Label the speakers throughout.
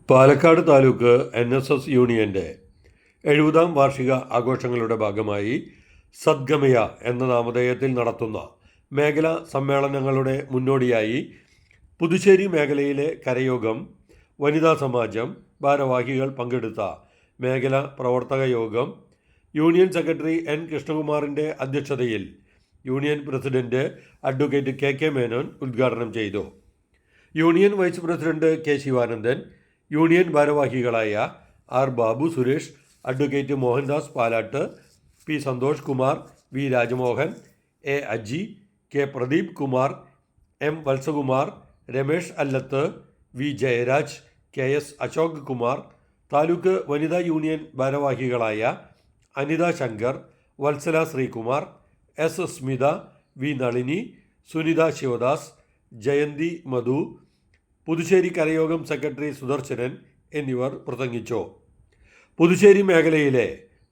Speaker 1: Palakkad taluk NSS യൂണിയൻ്റെ 70-ാം വാർഷിക ആഘോഷങ്ങളുടെ ഭാഗമായി സദ്ഗമയ എന്ന നാമധേയത്തിൽ നടത്തുന്ന മേഖലാ സമ്മേളനങ്ങളുടെ മുന്നോടിയായി പുതുശ്ശേരി മേഖലയിലെ കരയോഗം, വനിതാ സമാജം ഭാരവാഹികൾ പങ്കെടുത്ത മേഖലാ പ്രവർത്തക യോഗം യൂണിയൻ സെക്രട്ടറി N. കൃഷ്ണകുമാറിൻ്റെ അധ്യക്ഷതയിൽ union president advocate KK Menon ഉദ്ഘാടനം ചെയ്തു. Union vice president K. Sivanandan, union ഭാരവാഹികളായ R. Babu Suresh, advocate Mohandas Palatt, P. Santhosh Kumar, V. Rajamohan, A. Aji, K. Pradeep Kumar, M. Valsakumar, Ramesh Allath, V. Jayaraj, KS Ashok Kumar, taluk വനിതാ യൂണിയൻ ഭാരവാഹികളായ Anitha Shankar, Valsala Sreekumar, S. Smitha, V. Nalini, Sunitha Sivadas, Jayanthi Madhu, Puthussery Karayogam secretary Sudarsanan എന്നിവർ പ്രസംഗിച്ചു. പുതുശ്ശേരി മേഖലയിലെ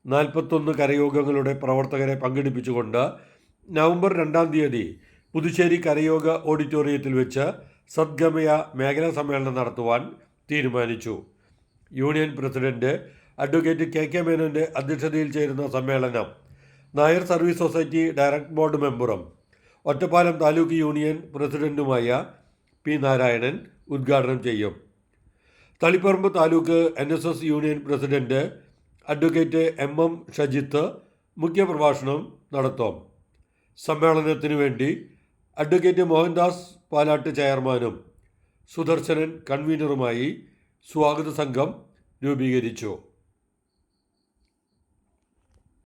Speaker 1: 41 കരയോഗങ്ങളുടെ പ്രവർത്തകരെ പങ്കെടുപ്പിച്ചുകൊണ്ട് നവംബർ 2-ാം തീയതി പുതുശ്ശേരി കരയോഗ ഓഡിറ്റോറിയത്തിൽ വെച്ച് സദ്ഗമയ മേഖലാ സമ്മേളനം നടത്തുവാൻ തീരുമാനിച്ചു. യൂണിയൻ പ്രസിഡന്റ് അഡ്വക്കേറ്റ് KK മേനോൻ്റെ അധ്യക്ഷതയിൽ ചേരുന്ന സമ്മേളനം Nair service society director board മെമ്പറും ഒറ്റപ്പാലം താലൂക്ക് യൂണിയൻ പ്രസിഡന്റുമായ P. നാരായണൻ ഉദ്ഘാടനം ചെയ്യും. Taliparamba taluk NSS union president advocate MM Shajith മുഖ്യപ്രഭാഷണം നടത്തും. സമ്മേളനത്തിനു വേണ്ടി അഡ്വക്കേറ്റ് മോഹൻദാസ് പാലാട്ട് ചെയർമാനും സുദർശനൻ കൺവീനറുമായി സ്വാഗത സംഘം രൂപീകരിച്ചു.